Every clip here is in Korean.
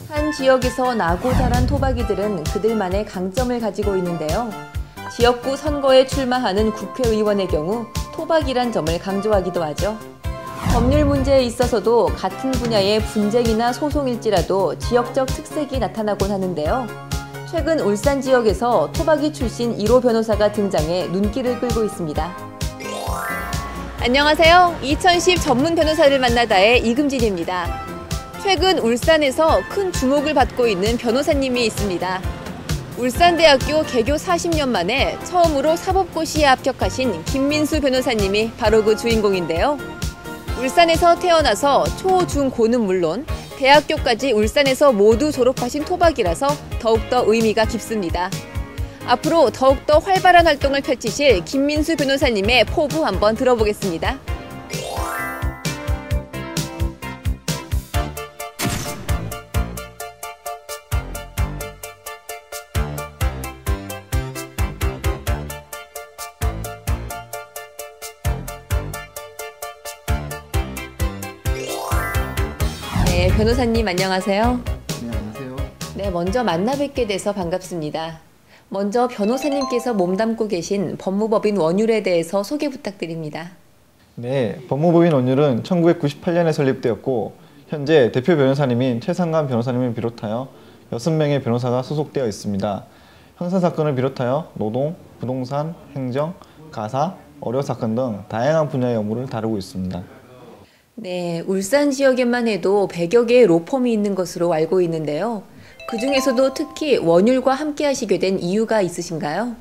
한 지역에서 나고 자란 토박이들은 그들만의 강점을 가지고 있는데요. 지역구 선거에 출마하는 국회의원의 경우 토박이란 점을 강조하기도 하죠. 법률 문제에 있어서도 같은 분야의 분쟁이나 소송일지라도 지역적 특색이 나타나곤 하는데요. 최근 울산 지역에서 토박이 출신 1호 변호사가 등장해 눈길을 끌고 있습니다. 안녕하세요. 2010 전문 변호사를 만나다의 이금진입니다. 최근 울산에서 큰 주목을 받고 있는 변호사님이 있습니다. 울산대학교 개교 40년 만에 처음으로 사법고시에 합격하신 김민수 변호사님이 바로 그 주인공인데요. 울산에서 태어나서 초, 중, 고는 물론 대학교까지 울산에서 모두 졸업하신 토박이라서 더욱더 의미가 깊습니다. 앞으로 더욱더 활발한 활동을 펼치실 김민수 변호사님의 포부 한번 들어보겠습니다. 네, 변호사님 안녕하세요. 네, 안녕하세요. 네, 먼저 만나 뵙게 돼서 반갑습니다. 먼저 변호사님께서 몸담고 계신 법무법인 원율에 대해서 소개 부탁드립니다. 네, 법무법인 원율은 1998년에 설립되었고 현재 대표 변호사님인 최상관 변호사님을 비롯하여 6명의 변호사가 소속되어 있습니다. 형사사건을 비롯하여 노동, 부동산, 행정, 가사, 의료사건 등 다양한 분야의 업무를 다루고 있습니다. 네, 울산 지역에만 해도 100여 개의 로펌이 있는 것으로 알고 있는데요. 그 중에서도 특히 원율과 함께 하시게 된 이유가 있으신가요?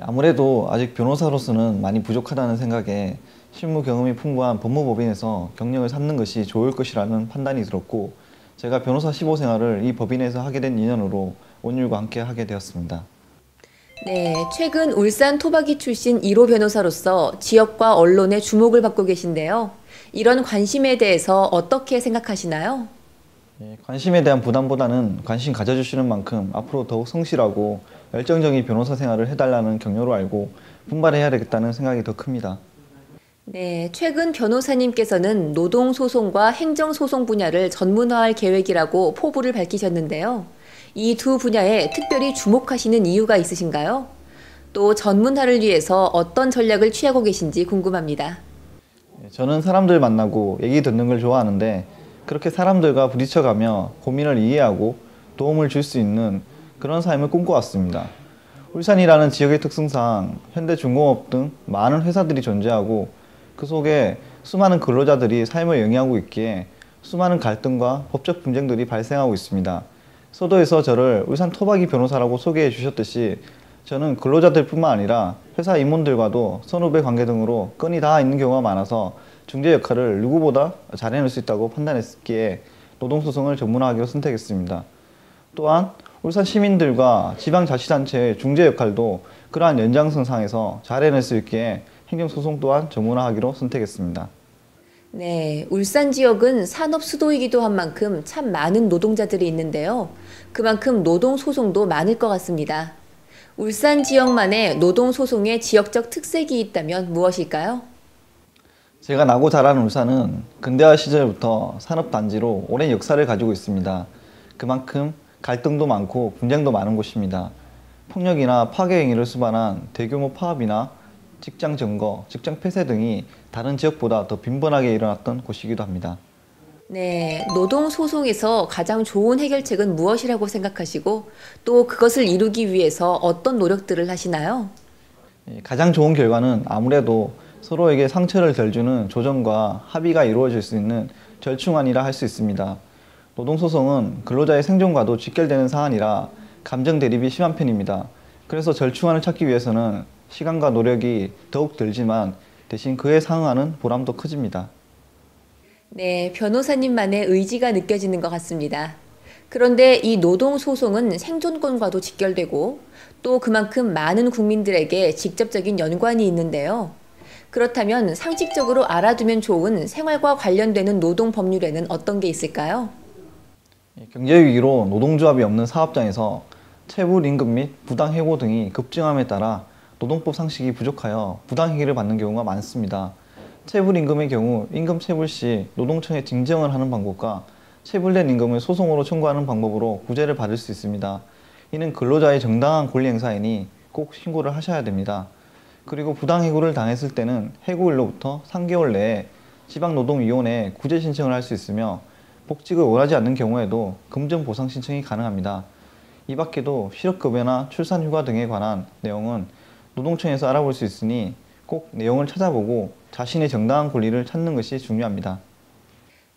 아무래도 아직 변호사로서는 많이 부족하다는 생각에 실무 경험이 풍부한 법무법인에서 경력을 쌓는 것이 좋을 것이라는 판단이 들었고 제가 변호사 15생활을 이 법인에서 하게 된 인연으로 원율과 함께 하게 되었습니다. 네, 최근 울산 토박이 출신 1호 변호사로서 지역과 언론의 주목을 받고 계신데요. 이런 관심에 대해서 어떻게 생각하시나요? 관심에 대한 부담보다는 관심 가져주시는 만큼 앞으로 더욱 성실하고 열정적인 변호사 생활을 해달라는 격려로 알고 분발해야 되겠다는 생각이 더 큽니다. 네, 최근 변호사님께서는 노동소송과 행정소송 분야를 전문화할 계획이라고 포부를 밝히셨는데요. 이 두 분야에 특별히 주목하시는 이유가 있으신가요? 또 전문화를 위해서 어떤 전략을 취하고 계신지 궁금합니다. 저는 사람들 만나고 얘기 듣는 걸 좋아하는데 그렇게 사람들과 부딪혀가며 고민을 이해하고 도움을 줄 수 있는 그런 삶을 꿈꿔왔습니다. 울산이라는 지역의 특성상 현대중공업 등 많은 회사들이 존재하고 그 속에 수많은 근로자들이 삶을 영위하고 있기에 수많은 갈등과 법적 분쟁들이 발생하고 있습니다. 서도에서 저를 울산 토박이 변호사라고 소개해 주셨듯이 저는 근로자들 뿐만 아니라 회사 임원들과도 선후배 관계 등으로 건이 닿아 있는 경우가 많아서 중재 역할을 누구보다 잘 해낼 수 있다고 판단했기에 노동소송을 전문화하기로 선택했습니다. 또한 울산 시민들과 지방자치단체의 중재 역할도 그러한 연장선상에서 잘 해낼 수 있기에 행정소송 또한 전문화하기로 선택했습니다. 네, 울산 지역은 산업 수도이기도 한 만큼 참 많은 노동자들이 있는데요. 그만큼 노동소송도 많을 것 같습니다. 울산 지역만의 노동소송의 지역적 특색이 있다면 무엇일까요? 제가 나고 자란 울산은 근대화 시절부터 산업단지로 오랜 역사를 가지고 있습니다. 그만큼 갈등도 많고 분쟁도 많은 곳입니다. 폭력이나 파괴 행위를 수반한 대규모 파업이나 직장 점거, 직장 폐쇄 등이 다른 지역보다 더 빈번하게 일어났던 곳이기도 합니다. 네, 노동소송에서 가장 좋은 해결책은 무엇이라고 생각하시고 또 그것을 이루기 위해서 어떤 노력들을 하시나요? 가장 좋은 결과는 아무래도 서로에게 상처를 덜 주는 조정과 합의가 이루어질 수 있는 절충안이라 할 수 있습니다. 노동소송은 근로자의 생존과도 직결되는 사안이라 감정 대립이 심한 편입니다. 그래서 절충안을 찾기 위해서는 시간과 노력이 더욱 들지만 대신 그에 상응하는 보람도 커집니다. 네, 변호사님만의 의지가 느껴지는 것 같습니다. 그런데 이 노동소송은 생존권과도 직결되고 또 그만큼 많은 국민들에게 직접적인 연관이 있는데요. 그렇다면 상식적으로 알아두면 좋은 생활과 관련되는 노동 법률에는 어떤 게 있을까요? 경제위기로 노동조합이 없는 사업장에서 체불임금 및 부당해고 등이 급증함에 따라 노동법 상식이 부족하여 부당행위를 받는 경우가 많습니다. 체불임금의 경우 임금 체불 시 노동청에 징정을 하는 방법과 체불된 임금을 소송으로 청구하는 방법으로 구제를 받을 수 있습니다. 이는 근로자의 정당한 권리 행사이니 꼭 신고를 하셔야 됩니다. 그리고 부당해고를 당했을 때는 해고일로부터 3개월 내에 지방노동위원회에 구제 신청을 할 수 있으며 복직을 원하지 않는 경우에도 금전 보상 신청이 가능합니다. 이 밖에도 실업급여나 출산휴가 등에 관한 내용은 노동청에서 알아볼 수 있으니 꼭 내용을 찾아보고 자신의 정당한 권리를 찾는 것이 중요합니다.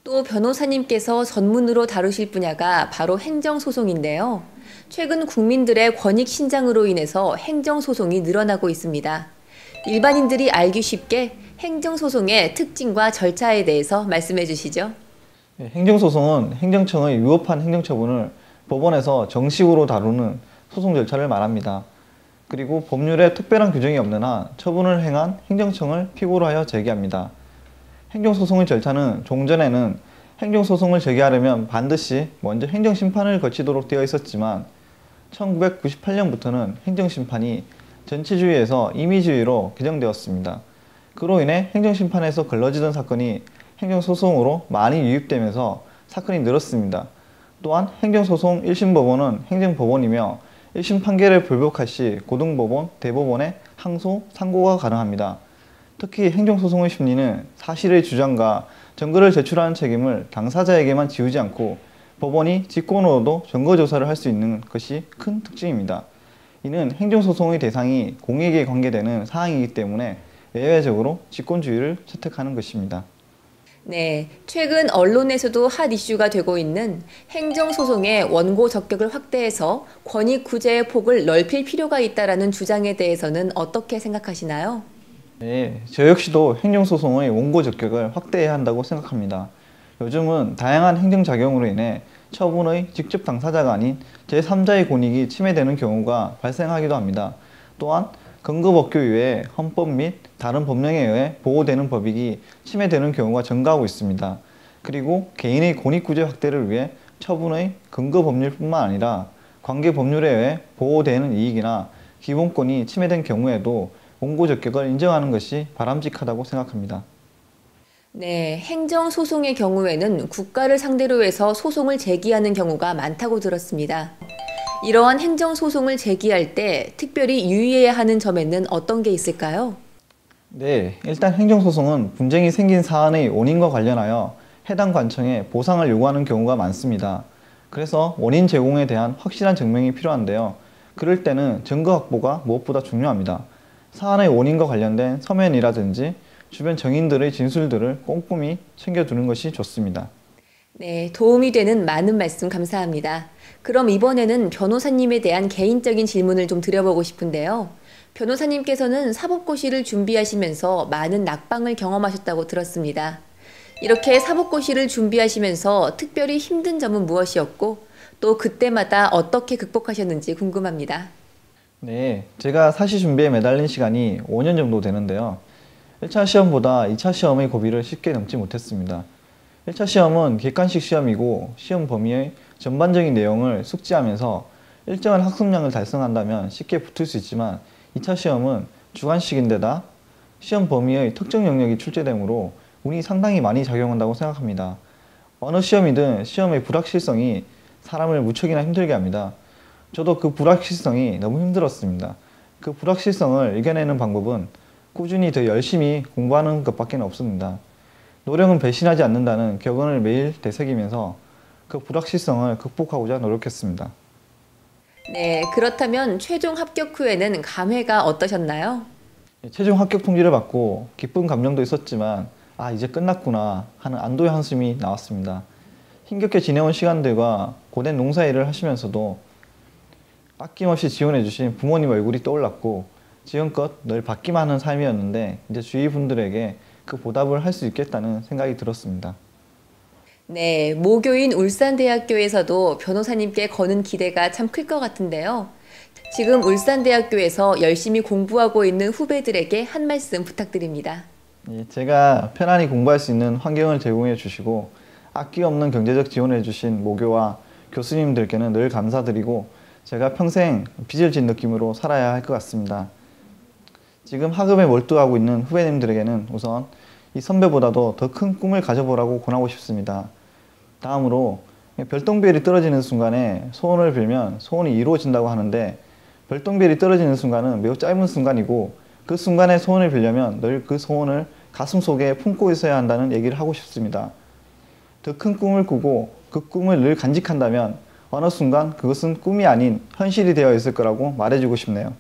또 변호사님께서 전문으로 다루실 분야가 바로 행정소송인데요. 최근 국민들의 권익 신장으로 인해서 행정소송이 늘어나고 있습니다. 일반인들이 알기 쉽게 행정소송의 특징과 절차에 대해서 말씀해 주시죠. 행정소송은 행정청의 위법한 행정처분을 법원에서 정식으로 다루는 소송 절차를 말합니다. 그리고 법률에 특별한 규정이 없는 한 처분을 행한 행정청을 피고로 하여 제기합니다. 행정소송의 절차는 종전에는 행정소송을 제기하려면 반드시 먼저 행정심판을 거치도록 되어 있었지만 1998년부터는 행정심판이 전체주의에서 임의주의로 개정되었습니다. 그로 인해 행정심판에서 걸러지던 사건이 행정소송으로 많이 유입되면서 사건이 늘었습니다. 또한 행정소송 1심법원은 행정법원이며 1심 판결을 불복할 시 고등법원, 대법원에 항소, 상고가 가능합니다. 특히 행정소송의 심리는 사실의 주장과 증거를 제출하는 책임을 당사자에게만 지우지 않고 법원이 직권으로도 증거조사를 할 수 있는 것이 큰 특징입니다. 이는 행정소송의 대상이 공익에 관계되는 사항이기 때문에 예외적으로 직권주의를 채택하는 것입니다. 네, 최근 언론에서도 핫 이슈가 되고 있는 행정소송의 원고 적격을 확대해서 권익 구제의 폭을 넓힐 필요가 있다라는 주장에 대해서는 어떻게 생각하시나요? 네, 저 역시도 행정소송의 원고 적격을 확대해야 한다고 생각합니다. 요즘은 다양한 행정작용으로 인해 처분의 직접 당사자가 아닌 제3자의 권익이 침해되는 경우가 발생하기도 합니다. 또한 근거법규 외에 헌법 및 다른 법령에 의해 보호되는 법익이 침해되는 경우가 증가하고 있습니다. 그리고 개인의 권익구제 확대를 위해 처분의 근거법률뿐만 아니라 관계법률에 의해 보호되는 이익이나 기본권이 침해된 경우에도 원고 적격을 인정하는 것이 바람직하다고 생각합니다. 네, 행정소송의 경우에는 국가를 상대로 해서 소송을 제기하는 경우가 많다고 들었습니다. 이러한 행정소송을 제기할 때 특별히 유의해야 하는 점에는 어떤 게 있을까요? 네, 일단 행정소송은 분쟁이 생긴 사안의 원인과 관련하여 해당 관청에 보상을 요구하는 경우가 많습니다. 그래서 원인 제공에 대한 확실한 증명이 필요한데요. 그럴 때는 증거 확보가 무엇보다 중요합니다. 사안의 원인과 관련된 서면이라든지 주변 증인들의 진술들을 꼼꼼히 챙겨두는 것이 좋습니다. 네, 도움이 되는 많은 말씀 감사합니다. 그럼 이번에는 변호사님에 대한 개인적인 질문을 좀 드려보고 싶은데요. 변호사님께서는 사법고시를 준비하시면서 많은 낙방을 경험하셨다고 들었습니다. 이렇게 사법고시를 준비하시면서 특별히 힘든 점은 무엇이었고 또 그때마다 어떻게 극복하셨는지 궁금합니다. 네, 제가 사시 준비에 매달린 시간이 5년 정도 되는데요. 1차 시험보다 2차 시험의 고비를 쉽게 넘지 못했습니다. 1차 시험은 객관식 시험이고 시험 범위의 전반적인 내용을 숙지하면서 일정한 학습량을 달성한다면 쉽게 붙을 수 있지만 2차 시험은 주관식인데다 시험 범위의 특정 영역이 출제되므로 운이 상당히 많이 작용한다고 생각합니다. 어느 시험이든 시험의 불확실성이 사람을 무척이나 힘들게 합니다. 저도 그 불확실성이 너무 힘들었습니다. 그 불확실성을 이겨내는 방법은 꾸준히 더 열심히 공부하는 것밖에 없습니다. 노력은 배신하지 않는다는 격언을 매일 되새기면서 그 불확실성을 극복하고자 노력했습니다. 네, 그렇다면 최종 합격 후에는 감회가 어떠셨나요? 최종 합격 통지를 받고 기쁜 감정도 있었지만 이제 끝났구나 하는 안도의 한숨이 나왔습니다. 힘겹게 지내온 시간들과 고된 농사일을 하시면서도 아낌없이 지원해 주신 부모님 얼굴이 떠올랐고 지금껏 늘 받기만 하는 삶이었는데 이제 주위 분들에게 그 보답을 할 수 있겠다는 생각이 들었습니다. 네, 모교인 울산대학교에서도 변호사님께 거는 기대가 참 클 것 같은데요. 지금 울산대학교에서 열심히 공부하고 있는 후배들에게 한 말씀 부탁드립니다. 제가 편안히 공부할 수 있는 환경을 제공해 주시고 아끼 없는 경제적 지원을 해주신 모교와 교수님들께는 늘 감사드리고 제가 평생 빚을 진 느낌으로 살아야 할 것 같습니다. 지금 학업에 몰두하고 있는 후배님들에게는 우선 이 선배보다도 더 큰 꿈을 가져보라고 권하고 싶습니다. 다음으로 별똥별이 떨어지는 순간에 소원을 빌면 소원이 이루어진다고 하는데, 별똥별이 떨어지는 순간은 매우 짧은 순간이고 그 순간에 소원을 빌려면 늘 그 소원을 가슴속에 품고 있어야 한다는 얘기를 하고 싶습니다. 더 큰 꿈을 꾸고 그 꿈을 늘 간직한다면 어느 순간 그것은 꿈이 아닌 현실이 되어 있을 거라고 말해주고 싶네요.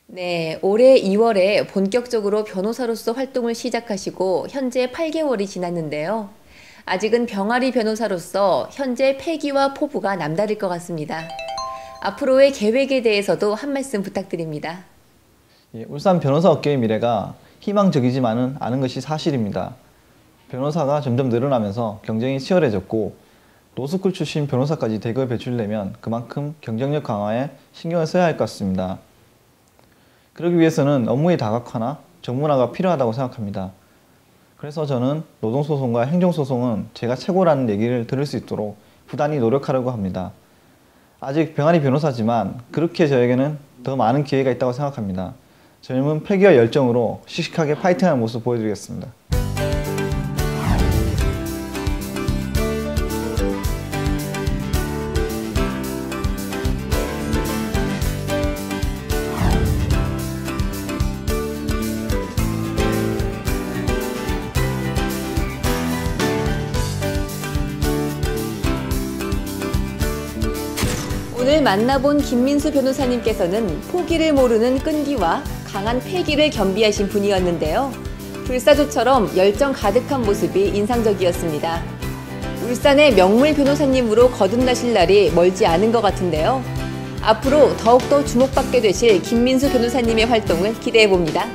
네, 올해 2월에 본격적으로 변호사로서 활동을 시작하시고 현재 8개월이 지났는데요. 아직은 병아리 변호사로서 현재 패기와 포부가 남다를 것 같습니다. 앞으로의 계획에 대해서도 한 말씀 부탁드립니다. 울산 변호사 업계의 미래가 희망적이지만은 않은 것이 사실입니다. 변호사가 점점 늘어나면서 경쟁이 치열해졌고 로스쿨 출신 변호사까지 대거 배출되면 그만큼 경쟁력 강화에 신경을 써야 할 것 같습니다. 그러기 위해서는 업무의 다각화나 정문화가 필요하다고 생각합니다. 그래서 저는 노동소송과 행정소송은 제가 최고라는 얘기를 들을 수 있도록 부단히 노력하려고 합니다. 아직 병아리 변호사지만 그렇게 저에게는 더 많은 기회가 있다고 생각합니다. 젊은 패기와 열정으로 씩씩하게 파이팅하는 모습 보여드리겠습니다. 오늘 만나본 김민수 변호사님께서는 포기를 모르는 끈기와 강한 패기를 겸비하신 분이었는데요. 불사조처럼 열정 가득한 모습이 인상적이었습니다. 울산의 명물 변호사님으로 거듭나실 날이 멀지 않은 것 같은데요. 앞으로 더욱더 주목받게 되실 김민수 변호사님의 활동을 기대해봅니다.